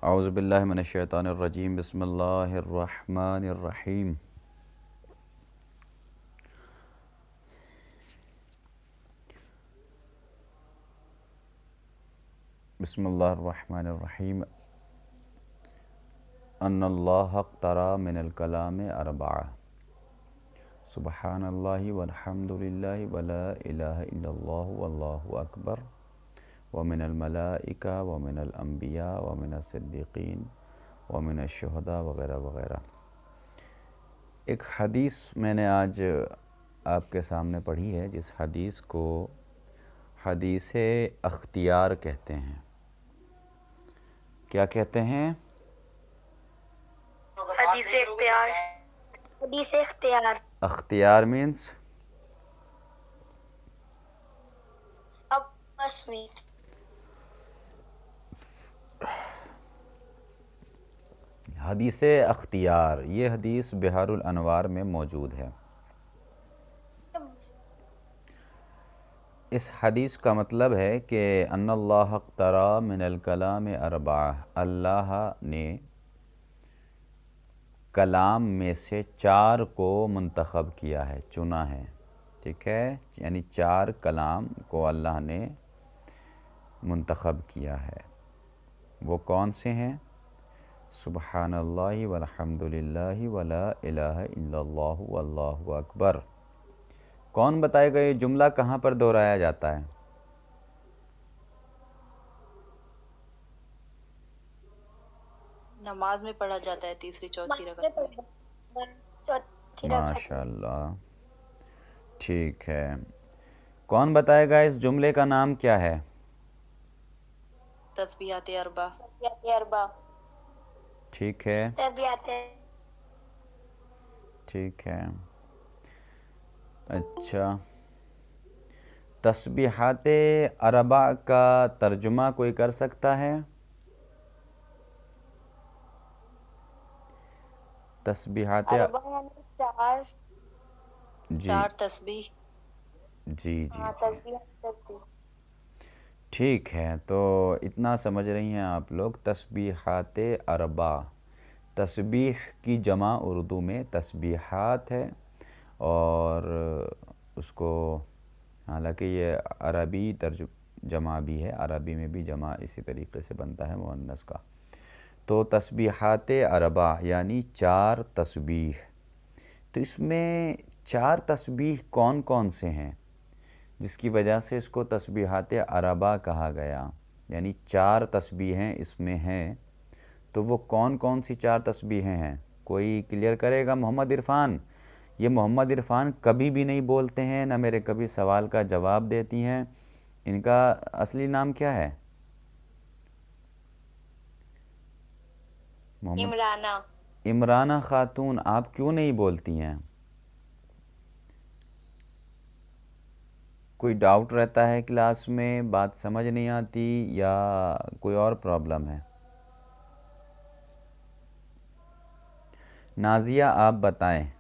औज़ु बिल्लाहि मिनश शैतानिर रजीम बिस्मिल्लाहिर रहमानिर रहीम। बिस्मिल्लाहिर रहमानिर रहीम। अन्नल्लाह अक़्तरा मिनल कलाम अर्बआ सुब्हानल्लाहि वल्हम्दुलिल्लाहि वला इलाहा इल्लल्लाहु वल्लाहु अकबर व मिनल मलाइका व मिनल अंबिया व मिनस सिद्दीक़ीन व मिनश शुहदा वगैरह वगैरह। एक हदीस मैंने आज आपके सामने पढ़ी है, जिस हदीस को हदीसे अख्तियार कहते हैं। क्या कहते हैं? हदीसे इख्तियार। हदीसे इख्तियार। अख्तियार मीन्स अब बस में हदीसे अख्तियार। ये हदीस बिहारुल अनवार में मौजूद है। इस हदीस का मतलब है कि अन्नल्लाह अक़्तरा मिनल कलाम अर्बआ, अल्लाह ने कलाम में से 4 को मुंतखब किया है, चुना है। ठीक है, यानी 4 कलाम को अल्लाह ने मुंतखब किया है। वो कौन से हैं? सुब्हानल्लाहि वल्हम्दुलिल्लाहि वला इलाहा इल्लल्लाहु वल्लाहु अकबर। कौन बताएगा ये जुमला कहाँ पर दोहराया जाता है? नमाज में पढ़ा जाता है, तीसरी चौथी रकत में। चौथी रकत। माशाल्लाह, ठीक है। कौन बताएगा इस जुमले का नाम क्या है? तस्बीहात अरबा। अरबा। ठीक है, तस्बीहात। ठीक है। अच्छा, तस्बीहात अरबा का तर्जुमा कोई कर सकता है? तस्बीहात अरबा यानी 4। जी 4 तस्बीह। जी जी हाँ, जी, तस्बीह तस्बीह। ठीक है। तो इतना समझ रही हैं आप लोग, तस्बीहात अरबा। तस्बीह की जमा उर्दू में तस्बीहात है, और उसको हालांकि ये अरबी जमा भी है, अरबी में भी जमा इसी तरीके से बनता है मुअन्नस का। तो तस्बीहात अरबा यानी 4 तस्बीह। तो इसमें 4 तस्बीह कौन कौन से हैं जिसकी वजह से इसको तस्बीहात अरबा कहा गया? यानी 4 तस्बीहें इसमें हैं, तो वो कौन कौन सी 4 तस्बीहें हैं? कोई क्लियर करेगा? मोहम्मद इरफान। ये मोहम्मद इरफान कभी भी नहीं बोलते हैं, ना मेरे कभी सवाल का जवाब देती हैं। इनका असली नाम क्या है? मोहम्मद इमराना। इमराना खातून। आप क्यों नहीं बोलती हैं? कोई डाउट रहता है क्लास में, बात समझ नहीं आती, या कोई और प्रॉब्लम है? नाजिया, आप बताएं,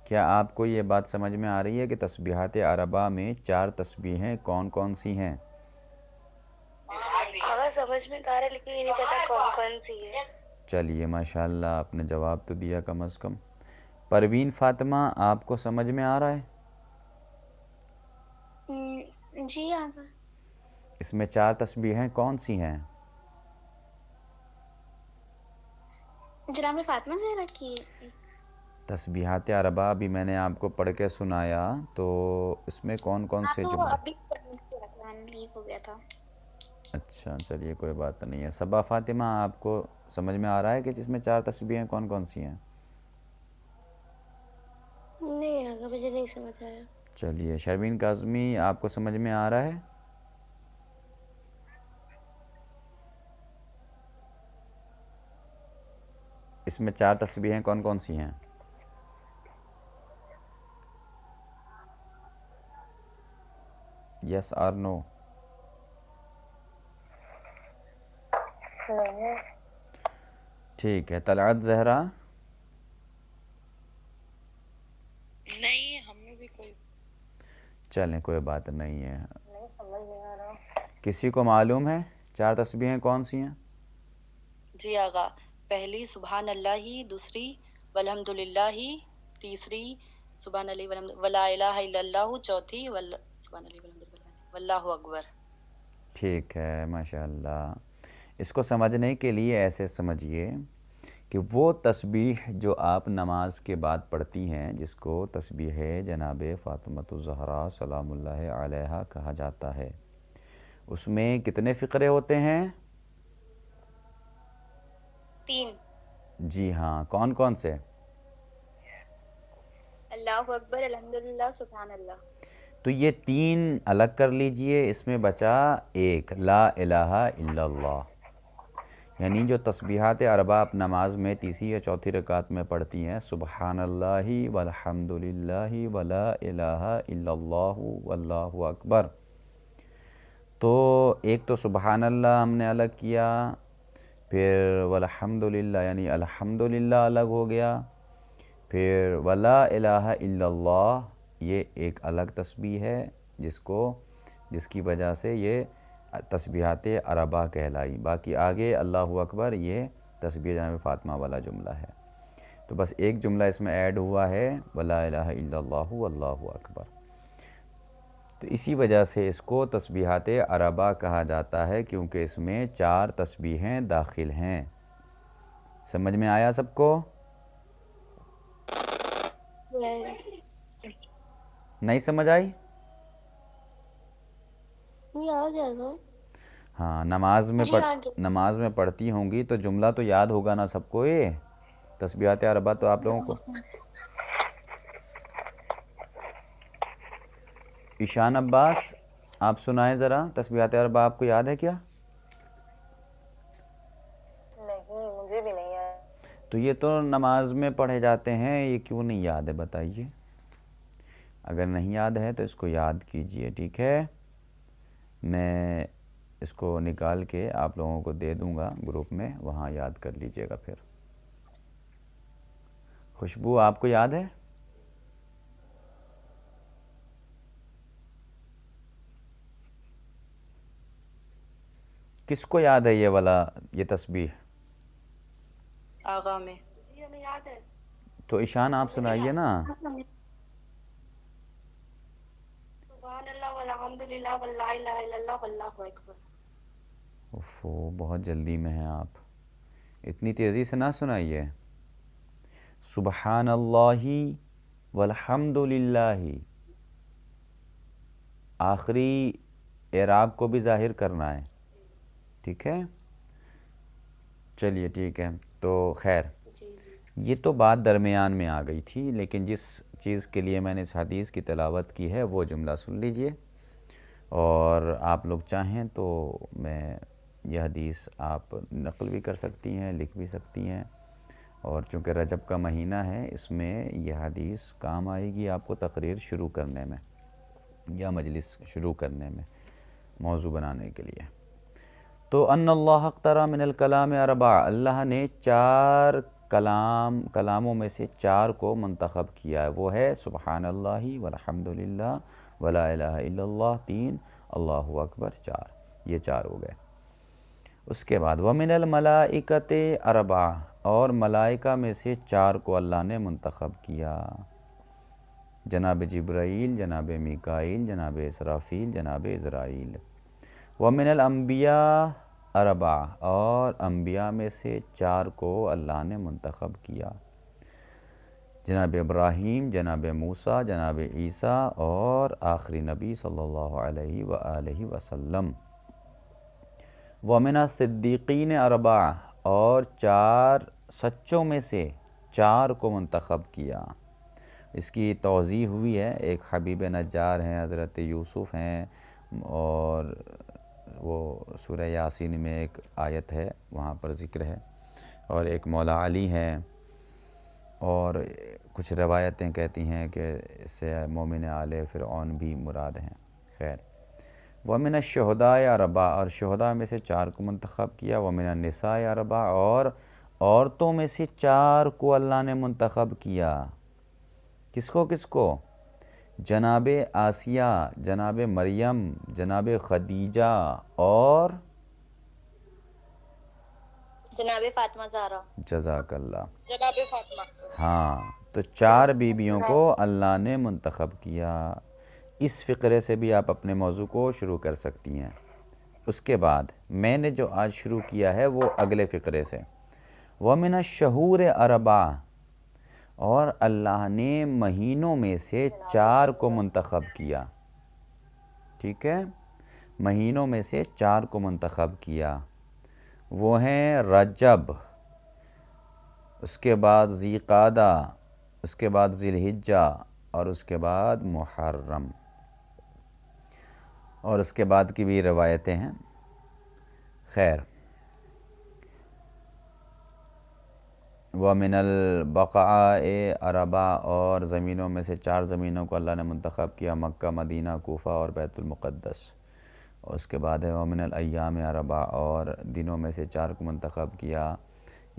क्या आपको ये बात समझ में आ रही है कि तस्बीहात अरबा में 4 तस्बीहें कौन कौन सी हैं? हाँ, समझ में आ रहा है, लेकिन ये नहीं पता कौन कौन सी है। चलिए, माशाल्लाह, आपने जवाब तो दिया कम अज़ कम। परवीन फ़ातिमा, आपको समझ में आ रहा है? जी हाँ। इसमें 4 तस्बीहें कौन सी हैं? जनाब फातिमा ज़हरा की। तस्बीहात अरबा भी मैंने आपको पढ़ के सुनाया, तो इसमें कौन कौन हाँ, से तो जुमले? अभी लीव हो गया था। अच्छा, चलिए, कोई बात नहीं है। सबा फ़ातिमा, आपको समझ में आ रहा है कि जिसमें 4 तस्बीहें कौन कौन सी हैं? नहीं, आगे मुझे नहीं समझ आया। चलिए, शर्मीन काज़मी, आपको समझ में आ रहा है? इसमें 4 तस्बीहें कौन कौन सी हैं? यस और नो? ठीक है। तलअत ज़हरा? नहीं, हमें भी कोई चलें, कोई बात नहीं है। नहीं समझ नहीं आ रहा। किसी को मालूम है 4 तस्बीहें कौन सी हैं? जी आगा। पहली सुबहान अल्लाह ही, दूसरी वल्हम्दुलिल्लाह ही, तीसरी सुबहान अल्लाह वला इलाहा इल्लल्लाहु, चौथी सुबहान अल्लाह वल्लाहु अकबर। ठीक है, माशाअल्लाह। इसको समझने के लिए ऐसे समझिए कि वो तस्बीह जो आप नमाज के बाद पढ़ती हैं, जिसको तस्बीह जनाब फ़ातिमतुज़ ज़हरा सलामुल्लाहि अलैहा कहा जाता है, उसमें कितने फ़िक्रे होते हैं? 3। जी हाँ, कौन कौन से? अल्लाहु अकबर, अल्हम्दुलिल्लाह, सुभान अल्लाह। तो ये 3 अलग कर लीजिए, इसमें बचा एक, ला इलाहा इल्लल्लाह। यानी जो तस्बीहात अरबा आप नमाज में तीसरी या चौथी रकात में पढ़ती हैं, सुबहानल्लाहि वल्हम्दुलिल्लाहि वला इलाहा इल्लल्लाहु वल्लाहु अकबर, तो एक तो सुबहानल्लाह हमने अलग किया, फिर वल्हम्दुलिल्लाह यानी अल्हम्दुलिल्लाह अलग हो गया, फिर वला इलाहा इल्लल्लाह ये एक अलग तस्बीह है जिसकी वजह से ये तस्बीहात अरबा कहलाई। बाकी आगे अल्लाहु अकबर ये तस्बीह जनाब फ़ातिमा वाला जुमला है। तो बस एक जुमला इसमें ऐड हुआ है, वला इलाहा इल्लल्लाहु अल्लाहु अकबर। तो इसी वजह से इसको तस्बीहात अरबा कहा जाता है, क्योंकि इसमें 4 तस्बीहें दाखिल हैं। समझ में आया सबको? नहीं समझ आई? ये आ जाएगा। हाँ, जी आ गया। नमाज में पढ़ती होंगी तो जुमला तो याद होगा ना सबको। ये तस्बीहात अरबा तो आप लोगों को। ईशान अब्बास, आप सुनाएं ज़रा, तस्बीहात अरबा आपको याद है क्या? नहीं, मुझे भी नहीं है। तो ये तो नमाज में पढ़े जाते हैं, ये क्यों नहीं याद है बताइए? अगर नहीं याद है तो इसको याद कीजिए, ठीक है? मैं इसको निकाल के आप लोगों को दे दूंगा ग्रुप में, वहाँ याद कर लीजिएगा फिर। खुशबू, आपको याद है? किसको याद है ये वाला, ये तस्बीह? आगा में। ये हमें याद है। तो ईशान आप सुनाइए ना। सुभान अल्लाह वल्हम्दुलिल्लाह वल्ला इलाहा इल्लल्लाह वल्लाहु अकबर। ओफो, बहुत जल्दी में हैं आप, इतनी तेज़ी से ना सुनाइए। सुबहानल्लाहि वल्हम्दुलिल्लाहि, आखिरी एराब को भी ज़ाहिर करना है, ठीक है? चलिए ठीक है। तो खैर, ये तो बात दरमियान में आ गई थी, लेकिन जिस चीज़ के लिए मैंने इस हदीस की तिलावत की है वो जुमला सुन लीजिए, और आप लोग चाहें तो मैं यह हदीस आप नक़ल भी कर सकती हैं, लिख भी सकती हैं, और चूँकि रजब का महीना है, इसमें यह हदीस काम आएगी आपको तकरीर शुरू करने में या मजलिस शुरू करने में, मौजू बनाने के लिए। तो अन्नल्लाह अख्तरा मिनल कलाम अरबा, अल्लाह ने 4 कलामों में से 4 को मंतखब किया है। वो है सुबहानल्लाहि वल्हम्दुलिल्लाह वला इलाहा इल्लल्लाह 3, अल्लाहु अकबर 4, ये 4 हो गए। उसके बाद वमिनल मलाइकते अरबा, और मलाइका में से 4 को अल्लाह ने मंतखब किया, जनाब जिब्राईल, जनाब मीकाईल, जनाब इसराफील, जनाब इज़राईल। वमिनल अम्बिया अरबा, और अम्बिया में से 4 को अल्लाह ने मंतखब किया, जनाब इब्राहीम, जनाब मूसा, जनाब ईसा, और आखिरी नबी सल्लल्लाहु अलैहि वसल्लम। वमिना सिद्दीकीन अरबा, और 4 सच्चों में से 4 को मंतखब किया। इसकी तौज़ी हुई है, एक हबीब नज्जार हैं, हज़रत यूसुफ़ हैं, और वो सूरह यासीन में एक आयत है वहाँ पर ज़िक्र है, और एक मौला अली हैं, और कुछ रवायतें कहती हैं कि इससे मोमिन आले फ़िरऔन भी मुराद हैं। खैर, वमिन शुहदा अरबा, और शुहदा में से 4 को मंतखब किया। वमिन निसा अरबा, और औरतों में से 4 को अल्लाह ने मंतखब किया। किसको किसको? जनाब आसिया, जनाब मरियम, जनाब खदीजा, और जनाबे फातिमा ज़हरा। जज़ाकल्लाह। जनाबे फातिमा। हाँ, तो 4 बीबियों को अल्लाह ने मुंतखब किया। इस फ़िक्रे से भी आप अपने मौजू को शुरू कर सकती हैं। उसके बाद मैंने जो आज शुरू किया है वो अगले फ़िक्रे से, वमिन शहूर अरबा, और अल्लाह ने महीनों में से 4 को मुंतखब किया। ठीक है, महीनों में से 4 को मुंतखब किया। वो हैं रजब, उसके बाद ज़ीक़ादा, उसके बाद ज़िलहिज्जा, और उसके बाद मुहर्रम, और उसके बाद की भी रवायतें हैं। खैर, व मिनल बक़ाए अरबा, और ज़मीनों में से 4 ज़मीनों को अल्लाह ने मुंतखब किया, मक्का, मदीना, कूफ़ा और बैतुल मुक़द्दस। और उसके बाद है व मिनल अय्याम अरबा, और दिनों में से 4 को मुंतखब किया,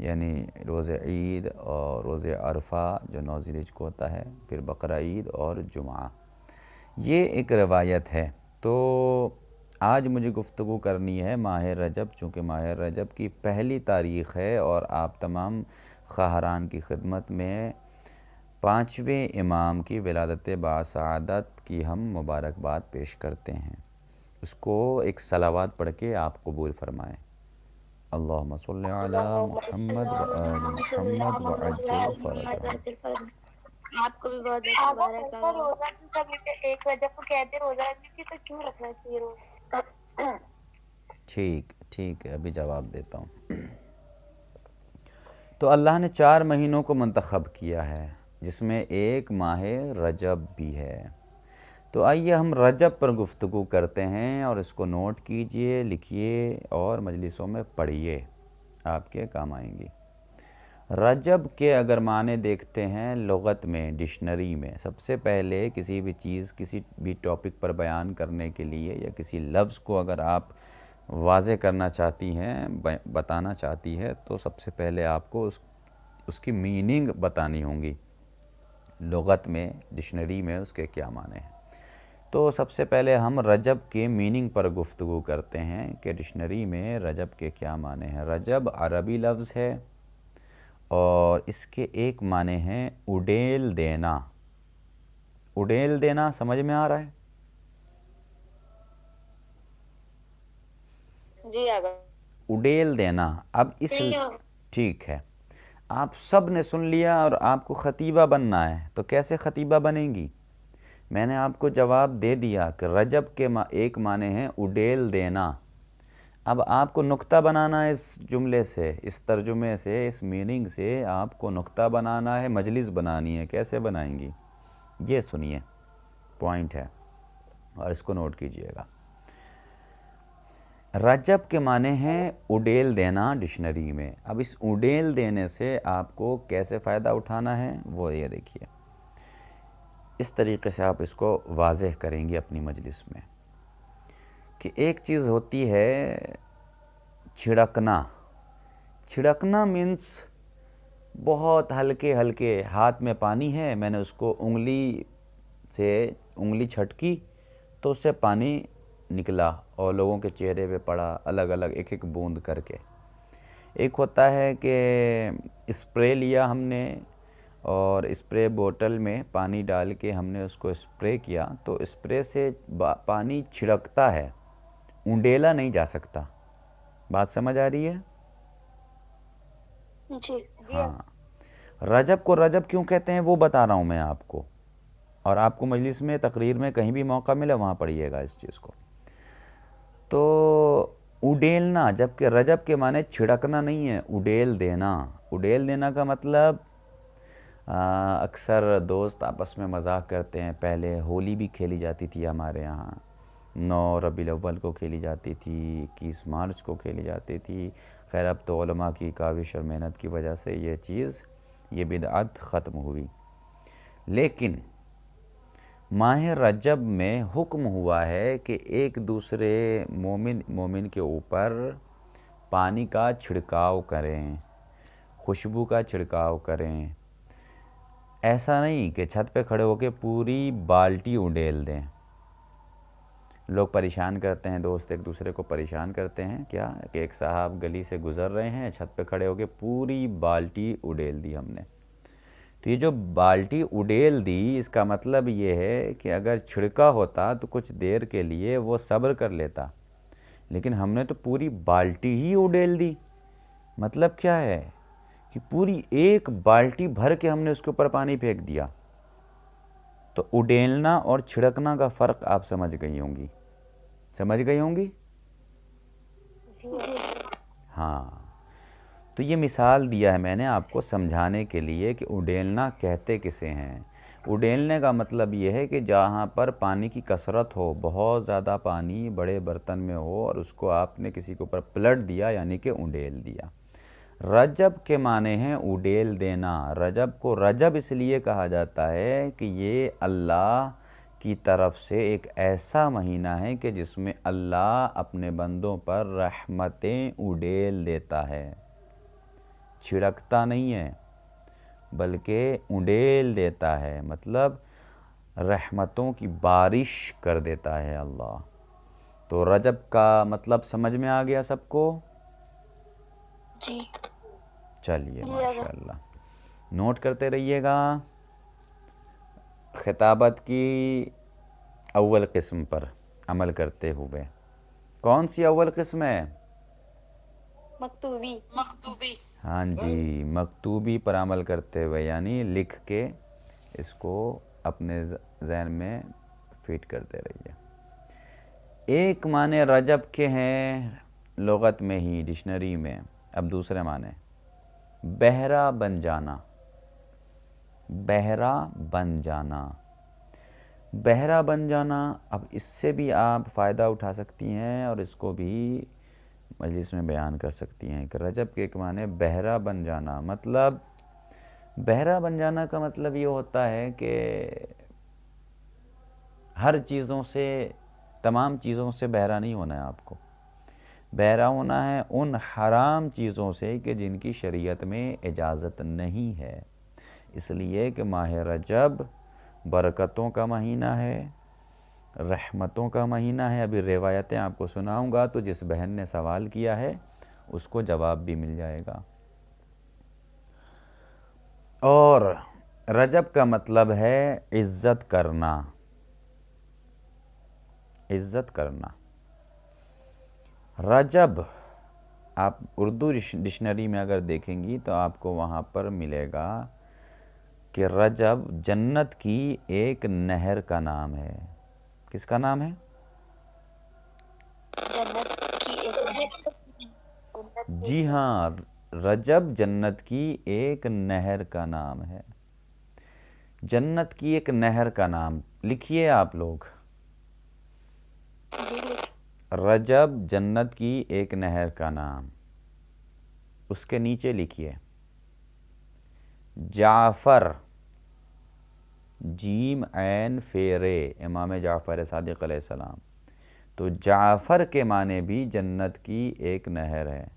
यानी रोज़े ईद और रोज़े अरफा जो 9 ज़िलहिज्जा को होता है, फिर बकरा ईद और जुमा। ये एक रवायत है। तो आज मुझे गुफ्तगू करनी है माह रजब, चूँकि माह रजब की पहली तारीख़ है और आप तमाम ख़ाहरान की खिदमत में 5वें इमाम की विलादत बासआदत की हम मुबारकबाद पेश करते हैं। उसको एक सलावात पढ़ के आप कबूल फरमाएँ। अल्लाहुम्मा सल्लि अला मुहम्मद व आलि मुहम्मद व अज्जिल फ़रजहम। आपको भी बहुत बहुत आप मुबारक ऐसा हो। रोजा क्यों कभी एक रजब को कहते रोजा रखने की, तो क्यों रखना चाहिए रोजा? ठीक है, अभी जवाब देता हूँ। तो अल्लाह ने 4 महीनों को मुंतखब किया है, जिसमें एक माह रजब भी है। तो आइए हम रजब पर गुफ्तगू करते हैं, और इसको नोट कीजिए, लिखिए और मजलिसों में पढ़िए, आपके काम आएंगी। रजब के अगर माने देखते हैं लुग़त में, डिक्शनरी में, सबसे पहले किसी भी चीज़, किसी भी टॉपिक पर बयान करने के लिए या किसी लफ्ज़ को अगर आप वाज़े करना चाहती हैं, बताना चाहती है, तो सबसे पहले आपको उसकी मीनिंग बतानी होंगी। लुग़त में, डिक्शनरी में उसके क्या माने हैं। तो सबसे पहले हम रजब के मीनिंग पर गुफ्तगू करते हैं कि डिक्शनरी में रजब के क्या माने हैं। रजब अरबी लफ्ज़ है और इसके एक माने हैं उड़ेल देना। उड़ेल देना समझ में आ रहा है? जी आगा। उड़ेल देना। अब इस ठीक है, आप सब ने सुन लिया और आपको ख़तीबा बनना है, तो कैसे ख़तीबा बनेंगी? मैंने आपको जवाब दे दिया कि रजब के एक माने हैं उड़ेल देना। अब आपको नुक्ता बनाना है इस जुमले से, इस तर्जुमे से, इस मीनिंग से आपको नुक्ता बनाना है, मजलिस बनानी है। कैसे बनाएंगी ये सुनिए, पॉइंट है और इसको नोट कीजिएगा। रजब के माने हैं उड़ेल देना डिक्शनरी में। अब इस उड़ेल देने से आपको कैसे फ़ायदा उठाना है वो ये देखिए, इस तरीक़े से आप इसको वाज़ेह करेंगी अपनी मजलिस में कि एक चीज़ होती है छिड़कना। छिड़कना मीन्स बहुत हल्के हल्के, हाथ में पानी है, मैंने उसको उंगली छटकी तो उससे पानी निकला और लोगों के चेहरे पे पड़ा, अलग अलग एक एक बूंद करके। एक होता है कि स्प्रे लिया हमने और स्प्रे बोतल में पानी डाल के हमने उसको स्प्रे किया, तो स्प्रे से पानी छिड़कता है, उंडेला नहीं जा सकता। बात समझ आ रही है? जी। हाँ, रजब को रजब क्यों कहते हैं वो बता रहा हूँ मैं आपको, और आपको मजलिस में, तकरीर में कहीं भी मौका मिले वहाँ पढ़िएगा इस चीज़ को। तो उडेलना, जबकि रजब के माने छिड़कना नहीं है, उडेल देना। उडेल देना का मतलब अक्सर दोस्त आपस में मजाक करते हैं, पहले होली भी खेली जाती थी हमारे यहाँ, 9 रबीउल अव्वल को खेली जाती थी, 21 मार्च को खेली जाती थी। खैर अब तो उलमा की काविश और मेहनत की वजह से ये बिदअत ख़त्म हुई। लेकिन माह रजब में हुक्म हुआ है कि एक दूसरे मोमिन के ऊपर पानी का छिड़काव करें, खुशबू का छिड़काव करें। ऐसा नहीं कि छत पे खड़े होकर पूरी बाल्टी उड़ेल दें। लोग परेशान करते हैं, दोस्त एक दूसरे को परेशान करते हैं क्या कि एक साहब गली से गुज़र रहे हैं, छत पे खड़े होके पूरी बाल्टी उड़ेल दी हमने। तो ये जो बाल्टी उड़ेल दी, इसका मतलब ये है कि अगर छिड़का होता तो कुछ देर के लिए वो सब्र कर लेता, लेकिन हमने तो पूरी बाल्टी ही उड़ेल दी। मतलब क्या है कि पूरी एक बाल्टी भर के हमने उसके ऊपर पानी फेंक दिया। तो उड़ेलना और छिड़कना का फ़र्क आप समझ गई होंगी, समझ गई होंगी। हाँ, तो ये मिसाल दिया है मैंने आपको समझाने के लिए कि उड़ेलना कहते किसे हैं। उड़ेलने का मतलब ये है कि जहाँ पर पानी की कसरत हो, बहुत ज़्यादा पानी बड़े बर्तन में हो और उसको आपने किसी के ऊपर पलट दिया, यानी कि उड़ेल दिया। रजब के माने हैं उड़ेल देना। रजब को रजब इसलिए कहा जाता है कि ये अल्लाह की तरफ से एक ऐसा महीना है कि जिसमें अल्लाह अपने बंदों पर रहमतें उड़ेल देता है। छिड़कता नहीं है बल्कि उड़ेल देता है, मतलब रहमतों की बारिश कर देता है अल्लाह। तो रजब का मतलब समझ में आ गया सबको? जी। चलिए माशाल्लाह, नोट करते रहिएगा। खिताबत की अव्वल किस्म पर अमल करते हुए, कौन सी अव्वल किस्म है? मकतूबी। मखतूबी। हाँ जी, मकतूबी पर अमल करते हुए, यानी लिख के इसको अपने ज़हन में फिट करते रहिए। एक माने रजब के हैं लुगत में ही, डिक्शनरी में। अब दूसरे माने बहरा बन जाना। बहरा बन जाना, बहरा बन जाना। अब इससे भी आप फ़ायदा उठा सकती हैं और इसको भी मजलिस में बयान कर सकती हैं कि रजब के एक माने बहरा बन जाना। मतलब बहरा बन जाना का मतलब ये होता है कि हर चीज़ों से, तमाम चीज़ों से बहरा नहीं होना है आपको। बहरा होना है उन हराम चीज़ों से कि जिनकी शरीयत में इजाज़त नहीं है। इसलिए कि माह रजब बरकतों का महीना है, रहमतों का महीना है। अभी रिवायतें आपको सुनाऊंगा तो जिस बहन ने सवाल किया है उसको जवाब भी मिल जाएगा। और रजब का मतलब है इज़्ज़त करना, इज़्ज़त करना। रजब आप उर्दू डिक्शनरी में अगर देखेंगी तो आपको वहाँ पर मिलेगा कि रजब जन्नत की एक नहर का नाम है। किसका नाम है? जन्नत की एक जी हाँ, रजब जन्नत की एक नहर का नाम है। जन्नत की एक नहर का नाम लिखिए आप लोग। रजब जन्नत की एक नहर का नाम। उसके नीचे लिखिए जाफ़र, जीम ऐन फेरे, इमाम जाफ़र सादिक़ अलैहिस्सलाम। तो जाफ़र के माने भी जन्नत की एक नहर है।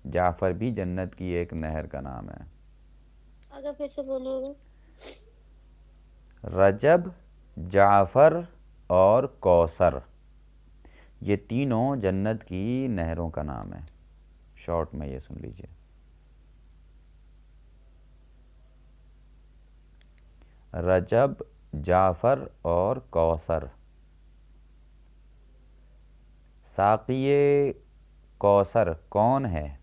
जाफ़र भी जन्नत की एक नहर का नाम है। अगर फिर से बोलिएगा। रजब, जाफ़र और कौसर, ये तीनों जन्नत की नहरों का नाम है। शॉर्ट में ये सुन लीजिए। रजब, जाफ़र और कौसर। साक़िए कौसर कौन है?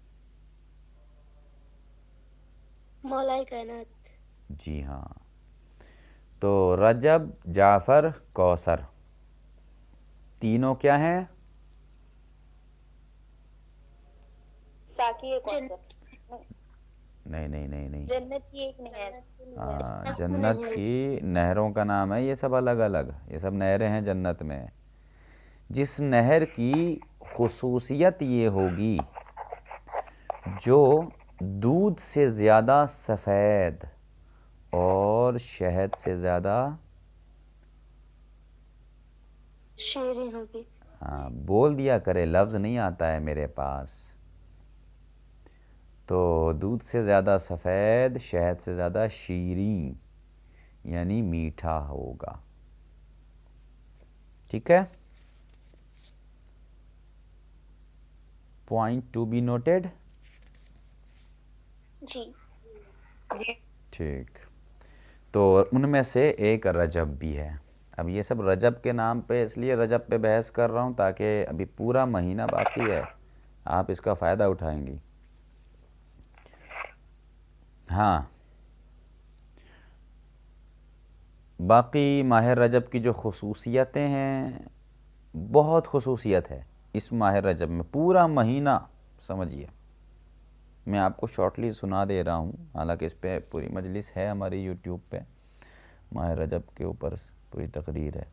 मौलाई कायनात। जी हाँ, तो रजब, जाफ़र, कौसर तीनों क्या हैं? साकी कौसर। नहीं नहीं नहीं नहीं, जन्नत की एक नहर। हाँ, जन्नत की नहरों का नाम है। ये सब अलग अलग, ये सब नहरें हैं जन्नत में। जिस नहर की खुसूसियत ये होगी जो दूध से ज़्यादा सफ़ेद और शहद से ज़्यादा शीरीन होगी। हाँ, बोल दिया करे, लफ्ज़ नहीं आता है मेरे पास। तो दूध से ज़्यादा सफ़ेद, शहद से ज़्यादा शीरीन, यानी मीठा होगा। ठीक है। Point to be noted. जी। ठीक, तो उनमें से एक रजब भी है। अब ये सब रजब के नाम पे, इसलिए रजब पे बहस कर रहा हूँ ताकि अभी पूरा महीना बाकी है, आप इसका फ़ायदा उठाएंगी। हाँ, बाकी माह रजब की जो खुसूसियतें हैं, बहुत खुसूसियत है इस माह रजब में। पूरा महीना समझिए, मैं आपको शॉर्टली सुना दे रहा हूँ, हालांकि इस पे पूरी मजलिस है हमारी यूट्यूब पे, माह रजब के ऊपर पूरी तकरीर है।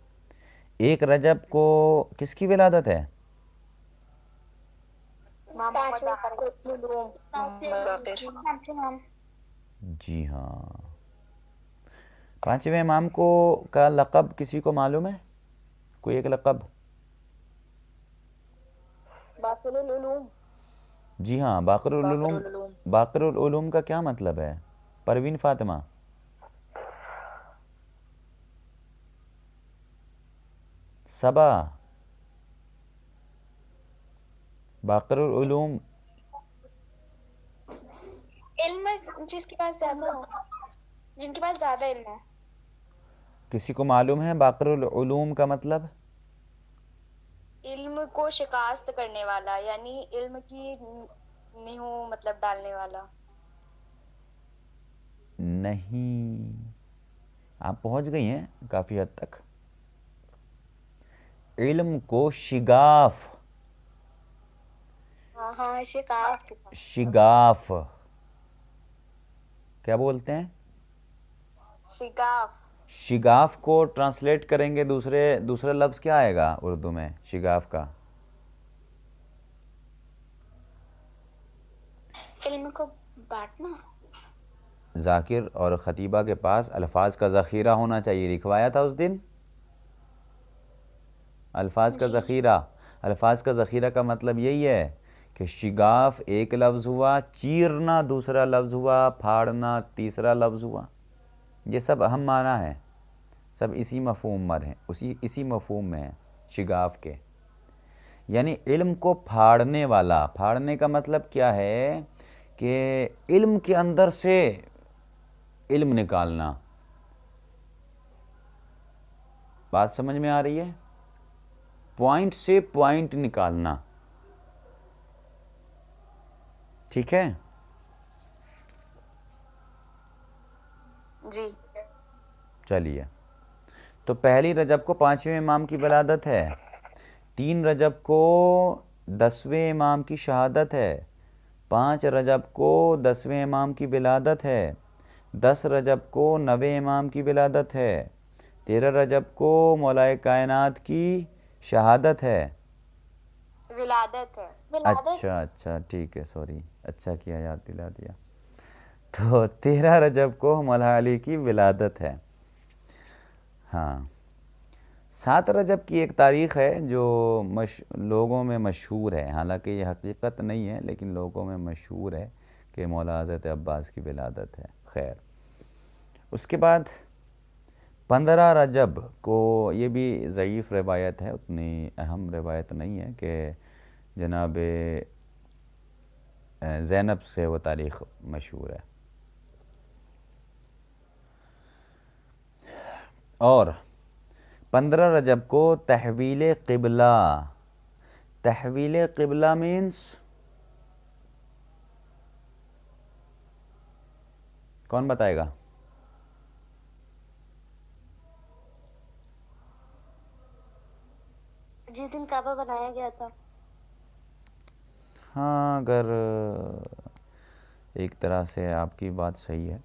एक रजब को किसकी विलादत है? जी हाँ, पांचवें इमाम को का लक़ब किसी को मालूम है? कोई एक लक़ब? बाक़िरुल उलूम। जी हाँ, बाक़िरुल उलूम। बाक़िरुल उलूम का क्या मतलब है? परवीन फ़ातिमा। सबा, बाक़िरुल उलूम इल्म जिसके पास ज्यादा हो, जिनके पास ज्यादा इल्म है। किसी को मालूम है बाक़िरुल उलूम का मतलब? इल्म को शिकास्त करने वाला, यानी इल्म की नींव मतलब डालने वाला। नहीं, आप पहुंच गई हैं काफ़ी हद तक। इल्म को शिगाफ, हाँ शिकाफ। शिगाफ क्या बोलते हैं? शिगाफ। शिगाफ को ट्रांसलेट करेंगे दूसरा लफ्ज़ क्या आएगा उर्दू में शिगाफ का? इल्म को बांटना। जाकिर और ख़तीबा के पास अल्फाज का ज़ख़ीरा होना चाहिए, लिखवाया था उस दिन अल्फाज का ज़ख़ीरा। अल्फाज का ज़ख़ीरा का मतलब यही है कि शिगाफ एक लफ्ज़ हुआ, चीरना दूसरा लफ्ज़ हुआ, फाड़ना तीसरा लफ्ज़ हुआ। ये सब अहम माना है, सब इसी मफ़हूम में हैं, इसी मफ़हूम में हैं शिगाफ के, यानी इल्म को फाड़ने वाला। फाड़ने का मतलब क्या है कि इल्म के अंदर से इल्म निकालना। बात समझ में आ रही है? पॉइंट से पॉइंट निकालना, ठीक है जी। चलिए, तो पहली रजब को पांचवें इमाम की विलादत है, 3 रजब को 10वें इमाम की शहादत है, 5 रजब को 10वें इमाम की विलादत है, 10 रजब को 9वें इमाम की विलादत है, 13 रजब को मौलाए कायनात की शहादत है, विलादत है। अच्छा ठीक है, सॉरी, अच्छा किया याद दिला दिया। तो 13 रजब को मौला अली की विलादत है। हाँ, 7 रजब की एक तारीख़ है जो लोगों में मशहूर है, हालांकि ये हकीकत नहीं है लेकिन लोगों में मशहूर है कि मौला हज़रत अब्बास की विलादत है। खैर, उसके बाद 15 रजब को, ये भी ज़ईफ़ रवायत है, उतनी अहम रवायत नहीं है, कि जनाब ज़ैनब से वो तारीख़ मशहूर है। और 15 रजब को तहवील क़िबला। तहवील क़िबला मीन्स, कौन बताएगा? जिस दिन काबा बनाया गया था। हाँ, अगर एक तरह से आपकी बात सही है।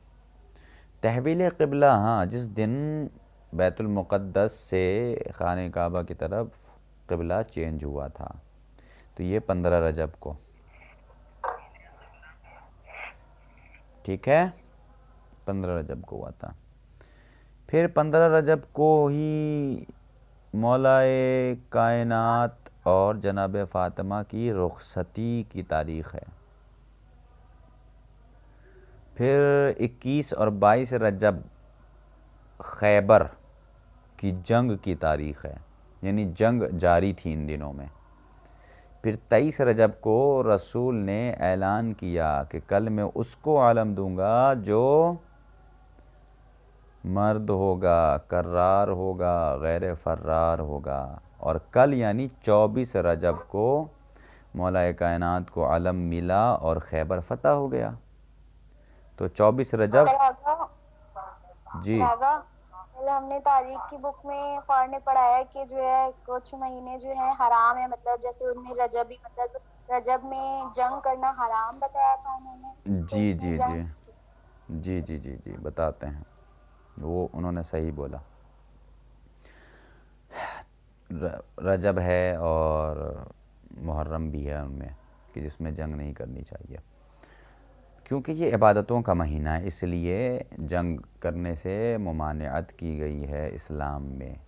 तहवील क़िबला, हाँ, जिस दिन बैतुल मुक़द्दस से खाने काबा की तरफ क़िबला चेंज हुआ था, तो ये 15 रजब को, ठीक है, 15 रजब को हुआ था। फिर 15 रजब को ही मौलाए कायनात और जनाब फ़ातिमा की रुखसती की तारीख़ है। फिर 21 और 22 रजब खैबर की जंग की तारीख़ है, यानी जंग जारी थी इन दिनों में। फिर 23 रजब को रसूल ने ऐलान किया कि कल मैं उसको आलम दूंगा जो मर्द होगा, कर्रार होगा, गैर फर्रार होगा। और कल यानी 24 रजब को मौला कायनात को आलम मिला और खैबर फतह हो गया। तो 24 रजब जी रागा पहले हमने तारीख की बुक में ख्वार ने पढ़ाया कि जो है कुछ महीने जो है हराम है, मतलब जैसे उनमें रजब ही, मतलब रजब में जंग करना हराम बताया था उन्होंने। तो जी इसमें जी जंग जी जी जी जी बताते हैं, वो उन्होंने सही बोला। रजब है और मुहर्रम भी है उनमें कि जिसमें जंग नहीं करनी चाहिए, क्योंकि ये इबादतों का महीना है, इसलिए जंग करने से मुमानियत की गई है इस्लाम में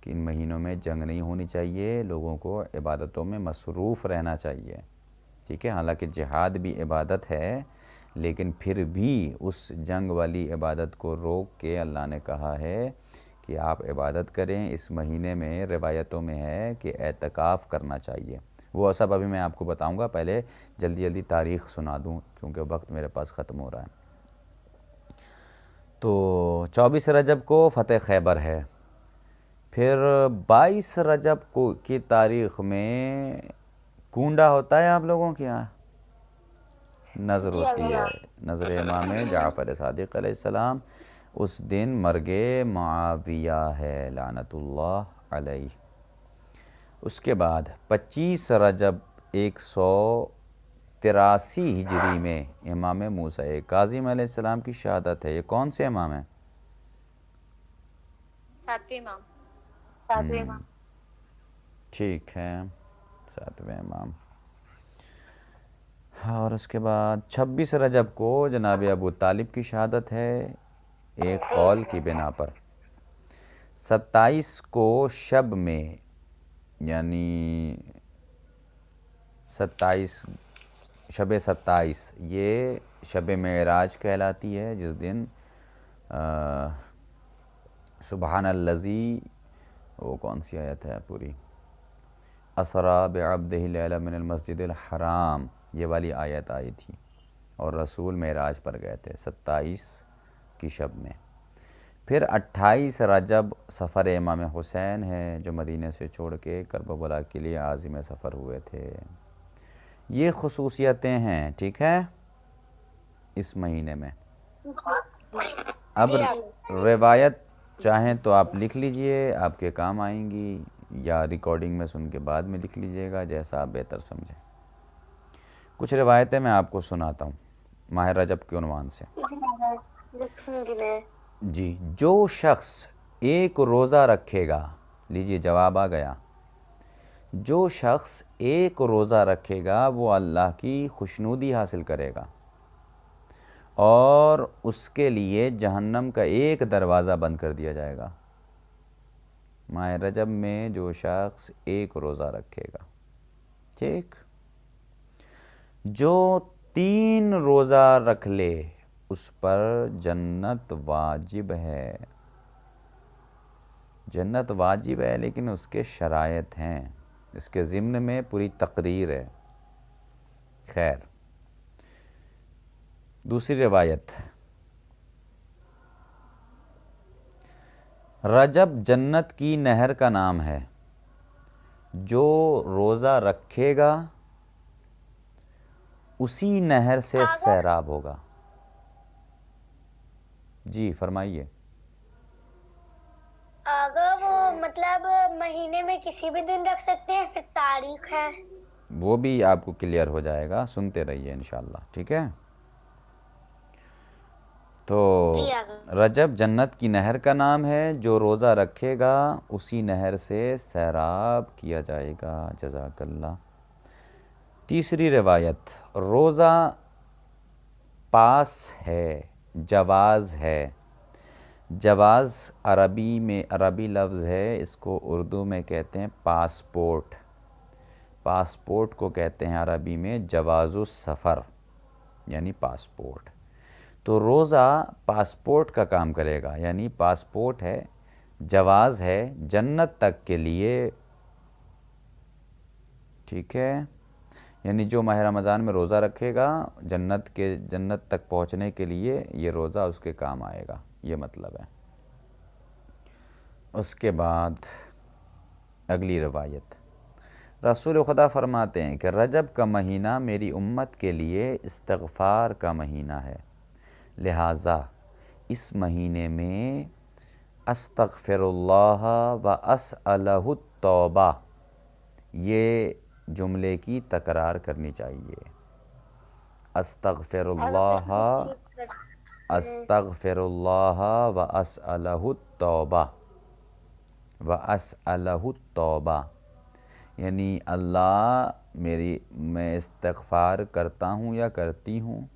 कि इन महीनों में जंग नहीं होनी चाहिए, लोगों को इबादतों में मसरूफ़ रहना चाहिए। ठीक है, हालांकि जिहाद भी इबादत है, लेकिन फिर भी उस जंग वाली इबादत को रोक के अल्लाह ने कहा है कि आप इबादत करें। इस महीने में रिवायतों में है कि एतकाफ़ करना चाहिए। वो सब अभी मैं आपको बताऊंगा, पहले जल्दी जल्दी तारीख़ सुना दूं क्योंकि वक्त मेरे पास ख़त्म हो रहा है। तो 24 रजब को फ़तेह खैबर है। फिर 22 रजब को की तारीख़ में कूंडा होता है आप लोगों के यहाँ, नज़र होती है, नज़र इमाम जाफ़र सादिक़ अलैहिस्सलाम। उस दिन मर्गे मुआविया है लानतुल्लाह अलैह। उसके बाद 25 रजब 183 हिजरी में इमाम मूसा काज़िम अलैहिस्सलाम की शहादत है। ये कौन से इमाम हैं? सातवें इमाम। ठीक है, 7वें इमाम। और उसके बाद 26 रजब को जनाब अबू तालिब की शहादत है एक कौल की बिना पर। 27 को शब में यानी 27 शब 27 ये शब मेराज कहलाती है, जिस दिन सुबहानल्लज़ी, वो कौन सी आयत है पूरी, असरा बिअब्दिही लैला मिनल मस्जिदिल हराम, ये वाली आयत आई थी और रसूल मेराज पर गए थे 27 की शब में। फिर 28 रजब सफ़र इमाम हुसैन है जो मदीने से छोड़ के करबला के लिए आज़िम सफ़र हुए थे। ये खुसूसियतें हैं, ठीक है, इस महीने में। अब रिवायत चाहें तो आप लिख लीजिए, आपके काम आएंगी, या रिकॉर्डिंग में सुन के बाद में लिख लीजिएगा, जैसा आप बेहतर समझें। कुछ रिवायतें मैं आपको सुनाता हूँ माह रजब के उन्वान से। जी, जो शख्स एक रोज़ा रखेगा, लीजिए जवाब आ गया, जो शख्स एक रोज़ा रखेगा वो अल्लाह की खुशनुदी हासिल करेगा और उसके लिए जहन्नम का एक दरवाज़ा बंद कर दिया जाएगा। माह रजब में जो शख्स एक रोज़ा रखेगा, ठीक, जो 3 रोज़ा रख ले उस पर जन्नत वाजिब है। जन्नत वाजिब है लेकिन उसके शरायत हैं, इसके ज़िम्न में पूरी तकरीर है। खैर, दूसरी रिवायत, रजब जन्नत की नहर का नाम है, जो रोज़ा रखेगा उसी नहर से सैराब होगा। जी फरमाइए। अगर वो मतलब महीने में किसी भी दिन रख सकते हैं, फिर तारीख है? वो भी आपको क्लियर हो जाएगा, सुनते रहिए इंशाल्लाह, ठीक है। तो रजब जन्नत की नहर का नाम है, जो रोज़ा रखेगा उसी नहर से सैराब किया जाएगा। जज़ाकल्लाह। तीसरी रिवायत, रोज़ा पास है, जवाज़ है। जवाज़ अरबी में अरबी लफ्ज़ है, इसको उर्दू में कहते हैं पासपोर्ट। पासपोर्ट को कहते हैं अरबी में जवाज़ुस सफ़र, यानी पासपोर्ट। तो रोज़ा पासपोर्ट का काम करेगा, यानी पासपोर्ट है, जवाज़ है जन्नत तक के लिए, ठीक है, यानी जो माह रमज़ान में रोज़ा रखेगा जन्नत तक पहुंचने के लिए ये रोज़ा उसके काम आएगा, ये मतलब है। उसके बाद अगली रवायत, रसूल खुदा फरमाते हैं कि रजब का महीना मेरी उम्मत के लिए इस्तग़फ़ार का महीना है, लिहाजा इस महीने में अस्तग़फ़िरुल्लाह व अस्अलहु तौबा ये जुमले की तकरार करनी चाहिए। अस्तग़फ़िरुल्लाह अस्तग़फ़िरुल्लाह व अस्अलहु तौबा व अस्अलहु तौबा, यानी अल्लाह मैं इस्तग़फ़ार करता हूँ या करती हूँ,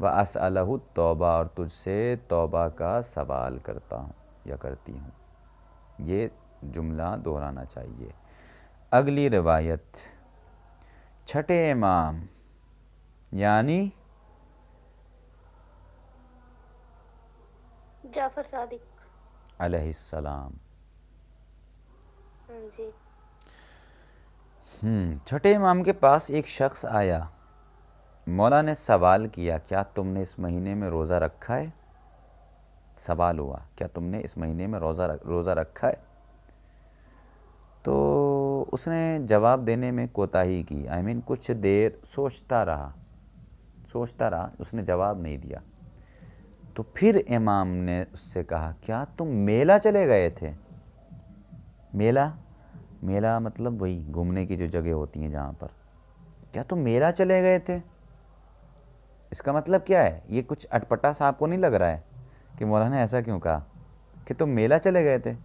व अस्अलहु तौबा और तुझसे तौबा का सवाल करता हूँ या करती हूँ, ये जुमला दोहराना चाहिए। अगली रिवायत, छठे इमाम यानी जाफर सादिक अलैहिस्सलाम। जी। छठे इमाम के पास एक शख्स आया, मौला ने सवाल किया, क्या तुमने इस महीने में रोज़ा रखा है? सवाल हुआ, क्या तुमने इस महीने में रोज़ा रखा है? तो उसने जवाब देने में कोताही की, कुछ देर सोचता रहा, उसने जवाब नहीं दिया। तो फिर इमाम ने उससे कहा, क्या तुम मेला चले गए थे? मेला मतलब वही घूमने की जो जगह होती हैं जहाँ पर, क्या तुम मेला चले गए थे? इसका मतलब क्या है? ये कुछ अटपटा सा आपको नहीं लग रहा है कि मौलाना ने ऐसा क्यों कहा कि तुम मेला चले गए थे?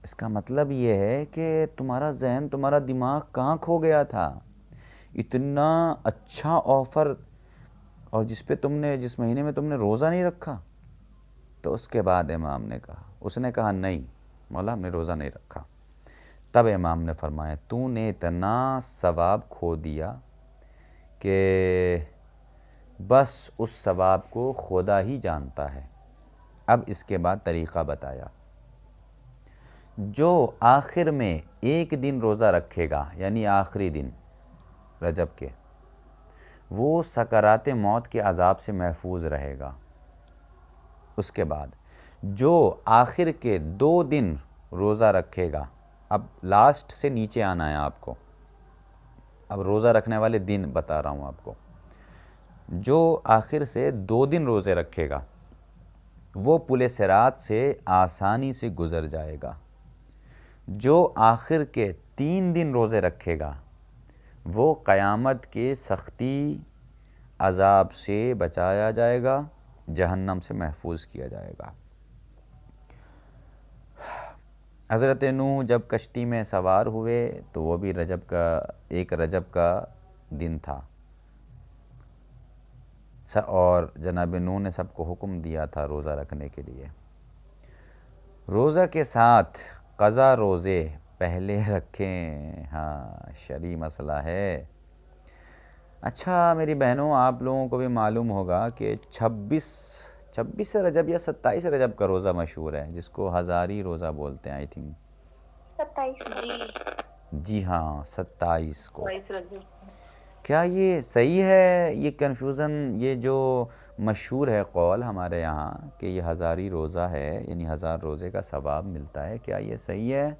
इसका मतलब ये है कि तुम्हारा जहन, तुम्हारा दिमाग कहाँ खो गया था? इतना अच्छा ऑफ़र और जिस महीने में तुमने रोज़ा नहीं रखा। तो उसके बाद इमाम ने कहा, उसने कहा नहीं मौला हमने रोज़ा नहीं रखा। तब इमाम ने फरमाया, तूने इतना सवाब खो दिया कि बस उस सवाब को खुदा ही जानता है। अब इसके बाद तरीक़ा बताया, जो आखिर में एक दिन रोज़ा रखेगा यानी आखिरी दिन रजब के, वो सकरात मौत के अज़ाब से महफूज रहेगा। उसके बाद जो आखिर के 2 दिन रोज़ा रखेगा, अब लास्ट से नीचे आना है आपको, अब रोज़ा रखने वाले दिन बता रहा हूँ आपको। जो आखिर से 2 दिन रोज़े रखेगा वो पुले सिरात से आसानी से गुज़र जाएगा। जो आखिर के 3 दिन रोज़े रखेगा वो क़यामत के सख्ती अज़ाब से बचाया जाएगा, जहन्नम से महफूज किया जाएगा। हज़रत नूह जब कश्ती में सवार हुए तो वो भी एक रजब का दिन था, और जनाब नूह ने सबको हुक्म दिया था रोज़ा रखने के लिए। रोज़ा के साथ क़ज़ा रोज़े पहले रखें, हाँ शरई मसला है। अच्छा मेरी बहनों, आप लोगों को भी मालूम होगा कि 26 रजब या 27 रजब का रोज़ा मशहूर है, जिसको हज़ारी रोज़ा बोलते हैं। I think 27। जी हाँ 27 को। 22 रजब। क्या ये सही है? ये कन्फ्यूज़न, ये जो मशहूर है कौल हमारे यहाँ कि ये हज़ारी रोज़ा है यानी 1000 रोज़े का सवाब मिलता है, क्या ये सही है?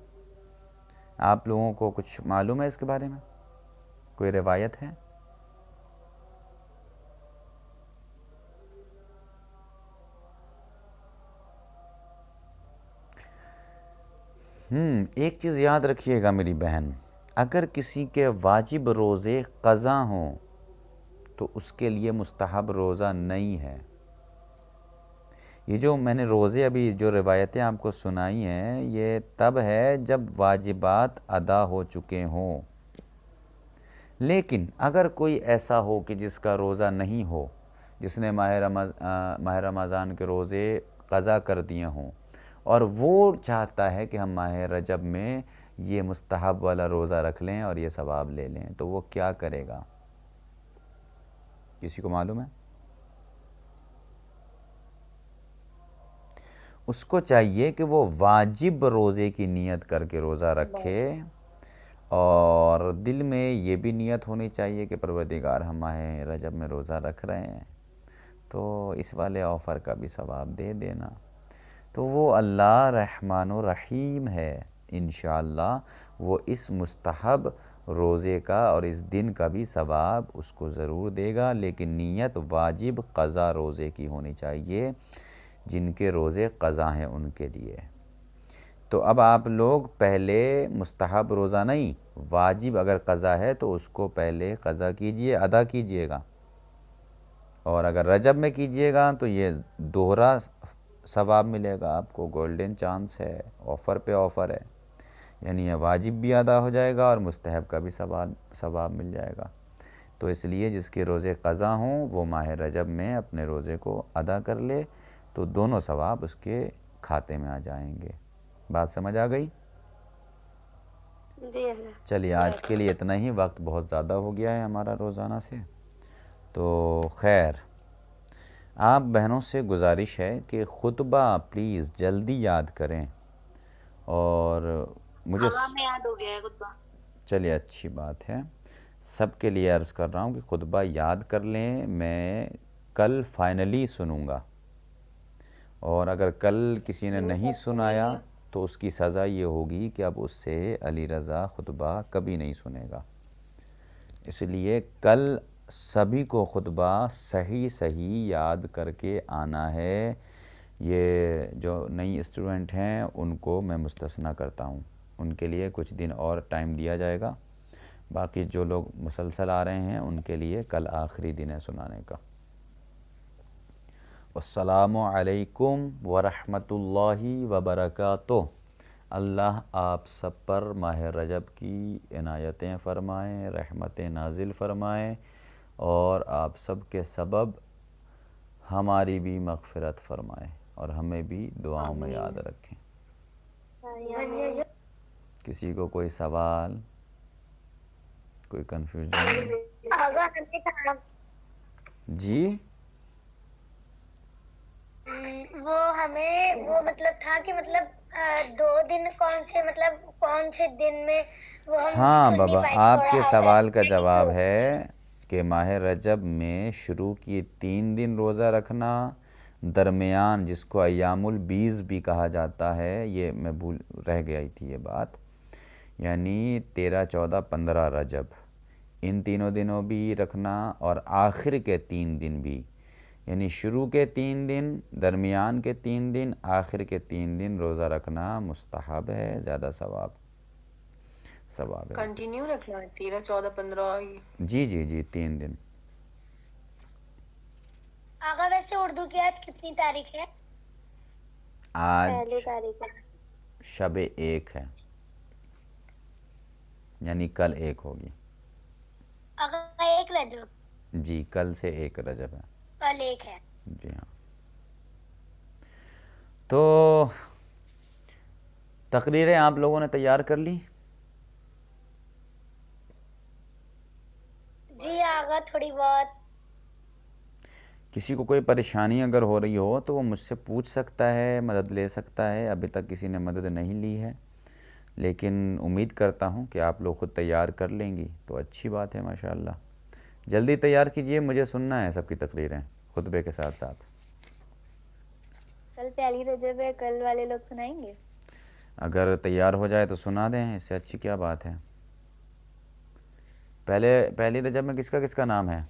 आप लोगों को कुछ मालूम है इसके बारे में? कोई रिवायत है? एक चीज़ याद रखिएगा मेरी बहन, अगर किसी के वाजिब रोज़े क़ज़ा हों तो उसके लिए मुस्तहब रोज़ा नहीं है। ये जो मैंने रोज़े अभी जो रिवायतें आपको सुनाई हैं, ये तब है जब वाजिबात अदा हो चुके हों। लेकिन अगर कोई ऐसा हो कि जिसका रोज़ा नहीं हो, जिसने माह रमज़ान के रोज़े क़ज़ा कर दिए हों और वो चाहता है कि हम माह रजब में ये मुस्तहब वाला रोज़ा रख लें और ये सवाब ले लें, तो वो क्या करेगा? किसी को मालूम है? उसको चाहिए कि वो वाजिब रोज़े की नीयत करके रोज़ा रखे और दिल में ये भी नियत होनी चाहिए कि परवरदिगार हम माह रजब में रोज़ा रख रहे हैं, तो इस वाले ऑफ़र का भी सवाब दे देना। तो वो अल्लाह रहमान व रहीम है, इंशाअल्लाह वो इस मुस्तहब रोज़े का और इस दिन का भी सवाब उसको ज़रूर देगा, लेकिन नीयत वाजिब क़ज़ा रोज़े की होनी चाहिए, जिनके रोज़े क़ज़ा हैं उनके लिए। तो अब आप लोग पहले मुस्तहब रोज़ा नहीं, वाजिब अगर क़ज़ा है तो उसको पहले क़ज़ा कीजिए, अदा कीजिएगा। और अगर रजब में कीजिएगा तो ये दोहरा सवाब मिलेगा आपको, गोल्डन चांस है, ऑफ़र पे ऑफ़र है, यानी ये वाजिब भी अदा हो जाएगा और मुस्तहब का भी सवाब मिल जाएगा। तो इसलिए जिसके रोज़े क़ज़ा हों वो माह रजब में अपने रोज़े को अदा कर ले, तो दोनों सवाब उसके खाते में आ जाएंगे। बात समझ आ गई? चलिए आज के लिए इतना ही, वक्त बहुत ज़्यादा हो गया है हमारा रोज़ाना से। तो खैर, आप बहनों से गुजारिश है कि खुतबा प्लीज़ जल्दी याद करें, और मुझे में याद हो गया है खुतबा। चलिए अच्छी बात है, सबके लिए अर्ज़ कर रहा हूँ कि खुतबा याद कर लें। मैं कल फाइनली सुनूँगा, और अगर कल किसी ने नहीं सुनाया तो उसकी सज़ा ये होगी कि अब उससे अली रज़ा खुतबा कभी नहीं सुनेगा। इसलिए कल सभी को खुतबा सही सही याद करके आना है। ये जो नई स्टूडेंट हैं उनको मैं मुस्तस्ना करता हूँ, उनके लिए कुछ दिन और टाइम दिया जाएगा। बाकी जो लोग मुसलसल आ रहे हैं उनके लिए कल आखिरी दिन है सुनाने का। अस्सलामु अलैकुम वरहमतुल्लाहि वबरकातुह। अल्लाह आप सब पर माह रजब की इनायतें फ़रमाएँ, रहमतें नाजिल फ़रमाएँ, और आप सब के सबब हमारी भी मग़फ़िरत फ़रमाएँ और हमें भी दुआओं में याद रखें। किसी को कोई सवाल, कोई कन्फ्यूजन? जी वो हमें वो मतलब था कि मतलब 2 दिन कौन से दिन में वो हम हाँ सुन्नी बाबा, वाइफ आपके पढ़ा सवाल का जवाब है कि माह रजब में शुरू की 3 दिन रोज़ा रखना, दरमियान जिसको अय्यामुल बीज़ भी कहा जाता है, ये मैं भूल रह गई थी ये बात, यानी 13, 14, 15 रजब, इन तीनों दिनों भी रखना, और आखिर के 3 दिन भी, यानी शुरू के 3 दिन, दरमियान के 3 दिन, आखिर के 3 दिन रोज़ा रखना मुस्तहब है, ज़्यादा सवाब है। कंटिन्यू रखना है 13, 14, 15 जी जी जी 3 दिन। आगा वैसे उर्दू की आज कितनी तारीख है? आज पहली तारीख है। शब एक है, यानी कल एक होगी। आगा 1 रजब? जी कल से 1 रजब है। कल 1 है। जी हाँ। तो तकरीरें आप लोगों ने तैयार कर ली? जी आगा थोड़ी बहुत। किसी को कोई परेशानी अगर हो रही हो तो वो मुझसे पूछ सकता है, मदद ले सकता है। अभी तक किसी ने मदद नहीं ली है, लेकिन उम्मीद करता हूँ कि आप लोग खुद तैयार कर लेंगी, तो अच्छी बात है माशाअल्लाह। जल्दी तैयार कीजिए, मुझे सुनना है सबकी तकरीरें खुतबे के साथ साथ। कल पहली रजब है, कल वाले लोग सुनाएंगे? अगर तैयार हो जाए तो सुना दें, इससे अच्छी क्या बात है। पहली रजब में किसका किसका नाम है?